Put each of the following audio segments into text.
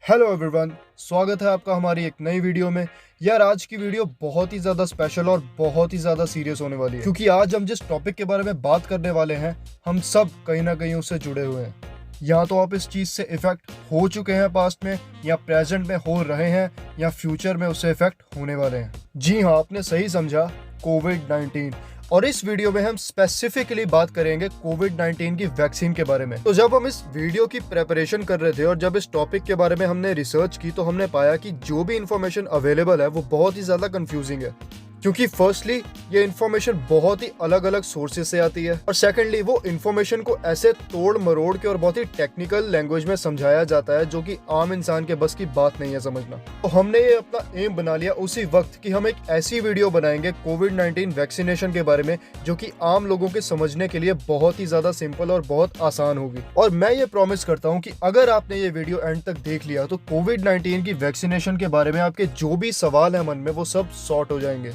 Hello everyone, स्वागत है आपका हमारी एक नई वीडियो में। यार आज की वीडियो बहुत ही ज़्यादा स्पेशल और बहुत ही ज़्यादा सीरियस होने वाली है, क्योंकि आज हम जिस टॉपिक के बारे में बात करने वाले हैं हम सब कहीं ना कहीं उससे जुड़े हुए हैं। या तो आप इस चीज़ से इफेक्ट हो चुके हैं पास्ट में, या प्रेजेंट में हो रहे हैं, या फ्यूचर में उससे इफेक्ट होने वाले हैं। जी हाँ, आपने सही समझा, कोविड-19। और इस वीडियो में हम स्पेसिफिकली बात करेंगे कोविड-19 की वैक्सीन के बारे में। तो जब हम इस वीडियो की प्रेपरेशन कर रहे थे और जब इस टॉपिक के बारे में हमने रिसर्च की, तो हमने पाया कि जो भी इंफॉर्मेशन अवेलेबल है वो बहुत ही ज़्यादा कंफ्यूजिंग है। क्योंकि फर्स्टली ये इन्फॉर्मेशन बहुत ही अलग अलग सोर्सेज से आती है, और सेकेंडली वो इन्फॉर्मेशन को ऐसे तोड़ मरोड़ के और बहुत ही टेक्निकल लैंग्वेज में समझाया जाता है जो कि आम इंसान के बस की बात नहीं है समझना। तो हमने ये अपना एम बना लिया उसी वक्त कि हम एक ऐसी वीडियो बनाएंगे कोविड-19 वैक्सीनेशन के बारे में जो कि आम लोगों के समझने के लिए बहुत ही ज्यादा सिंपल और बहुत आसान होगी। और मैं ये प्रॉमिस करता हूँ कि अगर आपने ये वीडियो एंड तक देख लिया तो कोविड-19 की वैक्सीनेशन के बारे में आपके जो भी सवाल है मन में वो सब सॉर्ट हो जाएंगे।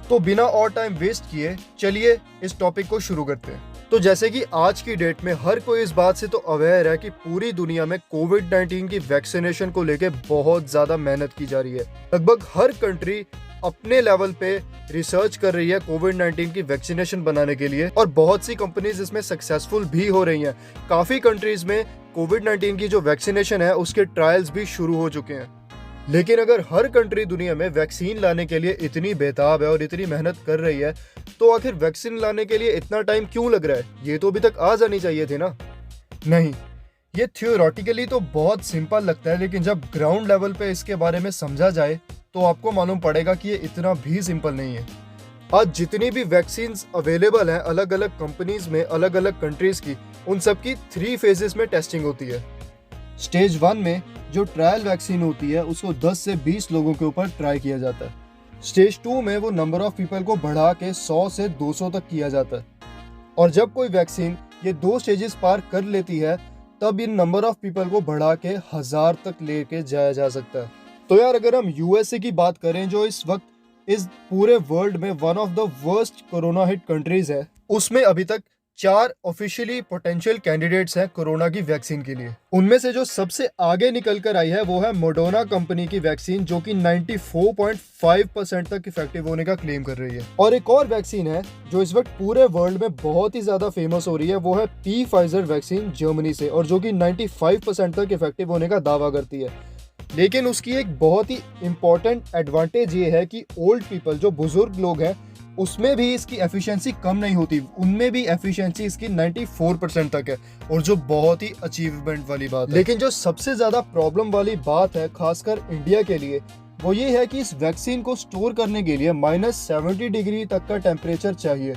तो बिना और टाइम वेस्ट किए चलिए इस टॉपिक को शुरू करते हैं। तो जैसे कि आज की डेट में हर कोई इस बात से तो अवेयर है कि पूरी दुनिया में कोविड-19 की वैक्सीनेशन को लेके बहुत ज्यादा मेहनत की जा रही है। लगभग हर कंट्री अपने लेवल पे रिसर्च कर रही है कोविड-19 की वैक्सीनेशन बनाने के लिए, और बहुत सी कंपनीज इसमें सक्सेसफुल भी हो रही हैं। काफी कंट्रीज में कोविड-19 की जो वैक्सीनेशन है उसके ट्रायल्स भी शुरू हो चुके हैं। लेकिन अगर हर कंट्री दुनिया में वैक्सीन लाने के लिए इतनी बेताब है और इतनी मेहनत कर रही है, तो आखिर वैक्सीन लाने के लिए इतना टाइम क्यों लग रहा है? ये तो अभी तक आ जानी चाहिए थी ना। नहीं, ये थियोरेटिकली तो बहुत सिंपल लगता है, लेकिन जब ग्राउंड लेवल पे इसके बारे में समझा जाए तो आपको मालूम पड़ेगा कि ये इतना भी सिंपल नहीं है। आज जितनी भी वैक्सीन अवेलेबल हैं अलग अलग कंपनीज में, अलग अलग कंट्रीज की, उन सब की 3 फेजेस में टेस्टिंग होती है। स्टेज 1 में जो ट्रायल वैक्सीन होती है उसको 10 से 20 लोगों के ऊपर ट्राई किया जाता है। स्टेज 2 में वो नंबर ऑफ पीपल को बढ़ा के 100 से 200 तक किया जाता है। और जब कोई वैक्सीन ये 2 स्टेजेस पार कर लेती है तब इन नंबर ऑफ पीपल को बढ़ा के 1000 तक लेके जाया जा सकता है। तो यार अगर हम यूएसए की बात करें जो इस वक्त इस पूरे वर्ल्ड में one of the worst corona hit countries है, उसमें अभी तक 4 ऑफिशियली पोटेंशियल कैंडिडेट्स हैं कोरोना की वैक्सीन के लिए। उनमें से जो सबसे आगे निकल कर आई है वो है मोडर्ना कंपनी की वैक्सीन, जो कि 94.5% तक इफेक्टिव होने का क्लेम कर रही है। और एक और वैक्सीन है जो इस वक्त पूरे वर्ल्ड में बहुत ही ज्यादा फेमस हो रही है, वो है फाइजर वैक्सीन जर्मनी से, और जो कि 95% तक इफेक्टिव होने का दावा करती है। लेकिन उसकी एक बहुत ही इंपॉर्टेंट एडवांटेज ये है कि ओल्ड पीपल, जो बुजुर्ग लोग हैं, उसमें भी इसकी एफिशिएंसी कम नहीं होती, उनमें भी एफिशिएंसी इसकी 94% तक है, और जो बहुत ही अचीवमेंट वाली बात है। लेकिन जो सबसे ज्यादा प्रॉब्लम वाली बात है खासकर इंडिया के लिए, वो ये है कि इस वैक्सीन को स्टोर करने के लिए -70 डिग्री तक का टेम्परेचर चाहिए,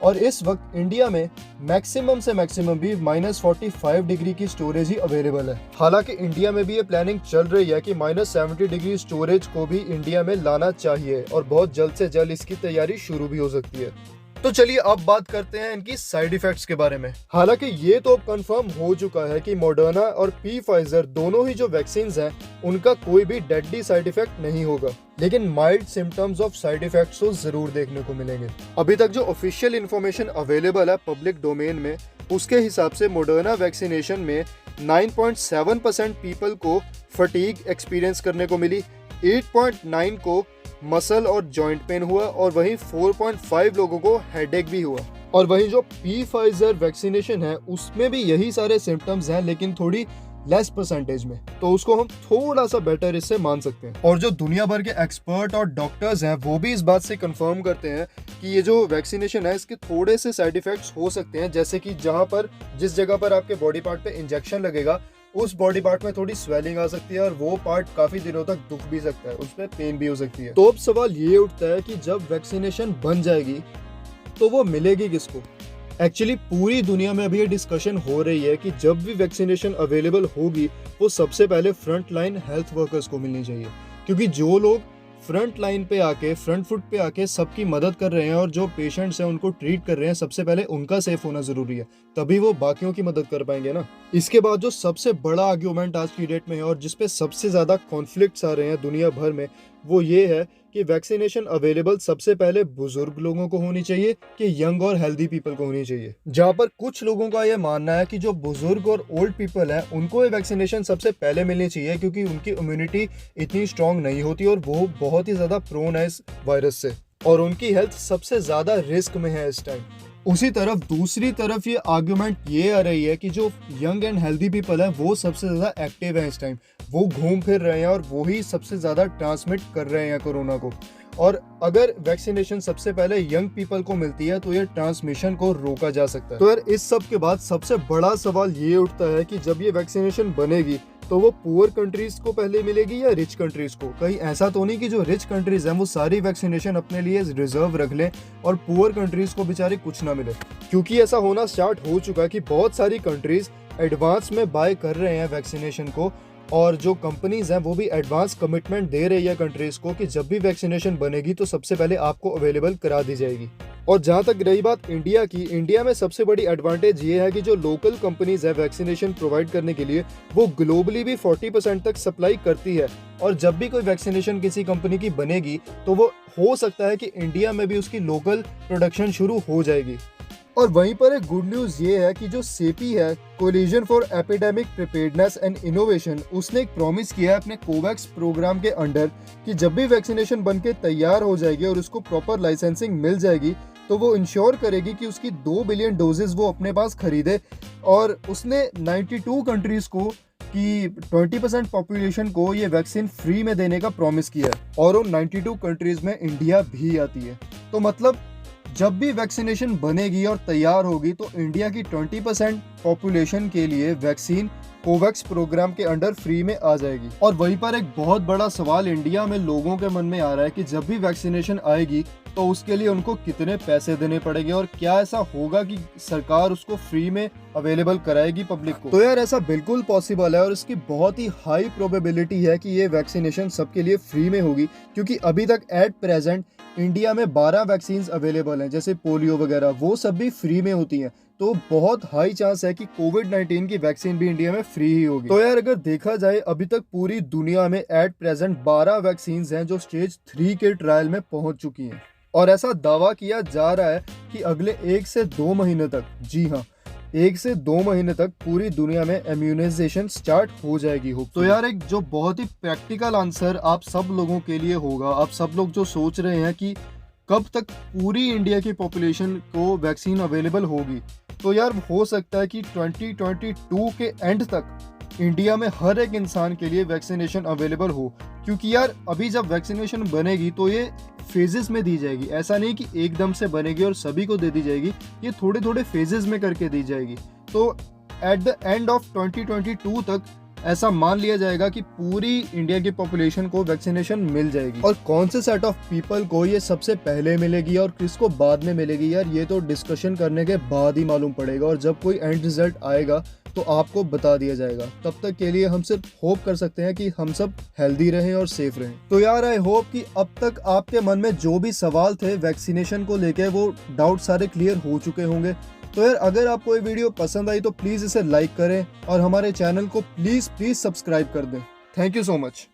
और इस वक्त इंडिया में मैक्सिमम से मैक्सिमम भी -45 डिग्री की स्टोरेज ही अवेलेबल है। हालांकि इंडिया में भी ये प्लानिंग चल रही है कि -70 डिग्री स्टोरेज को भी इंडिया में लाना चाहिए, और बहुत जल्द से जल्द इसकी तैयारी शुरू भी हो सकती है। तो चलिए अब बात करते हैं इनकी साइड इफेक्ट्स के बारे में। हालांकि ये तो कंफर्म हो चुका है कि मॉडर्ना और फाइजर दोनों ही जो वैक्सीन हैं उनका कोई भी डेडली साइड इफेक्ट नहीं होगा, लेकिन mild symptoms of side effects तो जरूर देखने को मिलेंगे। अभी तक जो ऑफिशियल इंफॉर्मेशन अवेलेबल है पब्लिक डोमेन में, उसके हिसाब से मॉडर्ना वैक्सीनेशन में 9.7% पीपल को फटीग एक्सपीरियंस करने को मिली, 8.9 को मसल और जॉइंट पेन हुआ, और वहीं 4.5 लोगों को हेडेक भी हुआ। और वहीं जो फाइजर वैक्सीनेशन है उसमें भी यही सारे सिम्टम्स हैं, लेकिन थोड़ी लेस परसेंटेज में, तो उसको हम थोड़ा सा बेटर इससे मान सकते हैं। और जो दुनिया भर के एक्सपर्ट और डॉक्टर्स हैं वो भी इस बात से कंफर्म करते हैं कि ये जो वैक्सीनेशन है इसके थोड़े से साइड इफेक्ट्स हो सकते हैं, जैसे कि जहां पर जिस जगह पर आपके बॉडी पार्ट पे इंजेक्शन लगेगा उस बॉडी पार्ट में थोड़ी स्वेलिंग आ सकती है, और वो पार्ट काफी दिनों तक दुख भी सकता है, उसमें पेन भी हो सकती है। तो अब सवाल ये उठता है कि जब वैक्सीनेशन बन जाएगी तो वो मिलेगी किसको? एक्चुअली पूरी दुनिया में अभी ये डिस्कशन हो रही है कि जब भी वैक्सीनेशन अवेलेबल होगी वो सबसे पहले फ्रंट लाइन हेल्थ वर्कर्स को मिलनी चाहिए, क्योंकि जो लोग फ्रंट लाइन पे आके, फ्रंट फुट पे आके सबकी मदद कर रहे हैं और जो पेशेंट्स हैं उनको ट्रीट कर रहे हैं, सबसे पहले उनका सेफ होना जरूरी है, तभी वो बाकियों की मदद कर पाएंगे ना। इसके बाद जो सबसे बड़ा आर्ग्यूमेंट आज की डेट में है और जिसपे सबसे ज्यादा कॉन्फ्लिक्ट्स आ रहे हैं दुनिया भर में, वो ये है कि वैक्सीनेशन अवेलेबल सबसे पहले बुजुर्ग लोगों को होनी चाहिए कि यंग और हेल्दी पीपल को होनी चाहिए। जहाँ पर कुछ लोगों का ये मानना है कि जो बुजुर्ग और ओल्ड पीपल हैं उनको ये वैक्सीनेशन सबसे पहले मिलनी चाहिए, क्योंकि उनकी इम्यूनिटी इतनी स्ट्रांग नहीं होती और वो बहुत ही ज़्यादा प्रोन है इस वायरस से और उनकी हेल्थ सबसे ज़्यादा रिस्क में है इस टाइम। उसी तरफ दूसरी तरफ ये आर्ग्यूमेंट ये आ रही है कि जो यंग एंड हेल्दी पीपल है वो सबसे ज़्यादा एक्टिव है इस टाइम, वो घूम फिर रहे हैं और वो ही सबसे ज़्यादा ट्रांसमिट कर रहे हैं कोरोना को। और अगर वैक्सीनेशन सबसे पहले यंग पीपल को मिलती है तो ये ट्रांसमिशन को रोका जा सकता है। तो यार इस सब के बाद सबसे बड़ा सवाल ये उठता है कि जब ये वैक्सीनेशन बनेगी तो वो पुअर कंट्रीज को पहले मिलेगी या रिच कंट्रीज को। कहीं ऐसा तो नहीं कि जो रिच कंट्रीज हैं वो सारी वैक्सीनेशन अपने लिए रिजर्व रख लें और पुअर कंट्रीज को बेचारे कुछ ना मिले, क्योंकि ऐसा होना स्टार्ट हो चुका है कि बहुत सारी कंट्रीज एडवांस में बाय कर रहे हैं वैक्सीनेशन को और जो कंपनीज हैं वो भी एडवांस कमिटमेंट दे रही है कंट्रीज को कि जब भी वैक्सीनेशन बनेगी तो सबसे पहले आपको अवेलेबल करा दी जाएगी। और जहाँ तक रही बात इंडिया की, इंडिया में सबसे बड़ी एडवांटेज ये है कि जो लोकल कंपनीज है वैक्सीनेशन प्रोवाइड करने के लिए वो ग्लोबली भी 40% तक सप्लाई करती है और जब भी कोई वैक्सीनेशन किसी कंपनी की बनेगी तो वो हो सकता है कि इंडिया में भी उसकी लोकल प्रोडक्शन शुरू हो जाएगी। और वहीं पर एक गुड न्यूज़ ये है कि जो सेपी है, collision for epidemic preparedness and innovation, उसने एक प्रॉमिस किया है अपने कोवैक्स प्रोग्राम के अंडर कि जब भी वैक्सीनेशन बनके तैयार हो जाएगी और उसको प्रॉपर लाइसेंसिंग मिल जाएगी तो वो इंश्योर करेगी कि उसकी 2 बिलियन डोजेस वो अपने पास खरीदे। और उसने 92 कंट्रीज को कि 20% पॉपुलेशन को ये वैक्सीन फ्री में देने का प्रॉमिस किया है और उन 92 कंट्रीज में इंडिया भी आती है। तो मतलब जब भी वैक्सीनेशन बनेगी और तैयार होगी तो इंडिया की 20% पॉपुलेशन के लिए वैक्सीन कोवैक्स प्रोग्राम के अंडर फ्री में आ जाएगी। और वहीं पर एक बहुत बड़ा सवाल इंडिया में लोगों के मन में आ रहा है कि जब भी वैक्सीनेशन आएगी तो उसके लिए उनको कितने पैसे देने पड़ेंगे और क्या ऐसा होगा कि सरकार उसको फ्री में अवेलेबल कराएगी पब्लिक को। तो यार ऐसा बिल्कुल पॉसिबल है और इसकी बहुत ही हाई प्रोबेबिलिटी है कि ये वैक्सीनेशन सबके लिए फ्री में होगी, क्योंकि अभी तक एट प्रेजेंट इंडिया में 12 वैक्सीन अवेलेबल हैं, जैसे पोलियो वगैरह, वो सब भी फ्री में होती हैं। तो बहुत हाई चांस है कि कोविड-19 की वैक्सीन भी इंडिया में फ्री ही होगी। तो यार अगर देखा जाए अभी तक पूरी दुनिया में एट प्रेजेंट 12 वैक्सीन हैं जो स्टेज 3 के ट्रायल में पहुंच चुकी हैं और ऐसा दावा किया जा रहा है कि अगले 1 से 2 महीने तक, जी हाँ 1 से 2 महीने तक पूरी दुनिया में इम्यूनाइजेशन स्टार्ट हो जाएगी। हो तो यार एक जो बहुत ही प्रैक्टिकल आंसर आप सब लोगों के लिए होगा, आप सब लोग जो सोच रहे हैं कि कब तक पूरी इंडिया की पॉपुलेशन को वैक्सीन अवेलेबल होगी, तो यार हो सकता है कि 2022 के एंड तक इंडिया में हर एक इंसान के लिए वैक्सीनेशन अवेलेबल हो। क्योंकि यार अभी जब वैक्सीनेशन बनेगी तो ये फेजेस में दी जाएगी, ऐसा नहीं कि एकदम से बनेगी और सभी को दे दी जाएगी, ये थोड़े थोड़े फेजेस में करके दी जाएगी। तो एट द एंड ऑफ 2022 तक ऐसा मान लिया जाएगा कि पूरी इंडिया की पॉपुलेशन को वैक्सीनेशन मिल जाएगी। और कौन से सेट ऑफ पीपल को ये सबसे पहले मिलेगी और किसको बाद में मिलेगी, यार ये तो डिस्कशन करने के बाद ही मालूम पड़ेगा और जब कोई एंड रिजल्ट आएगा तो आपको बता दिया जाएगा। तब तक के लिए हम सिर्फ होप कर सकते हैं कि हम सब हेल्दी रहें और सेफ रहें। तो यार आई होप कि अब तक आपके मन में जो भी सवाल थे वैक्सीनेशन को लेके वो डाउट सारे क्लियर हो चुके होंगे। तो यार अगर आपको ये वीडियो पसंद आई तो प्लीज़ इसे लाइक करें और हमारे चैनल को प्लीज़ सब्सक्राइब कर दें। Thank you so much.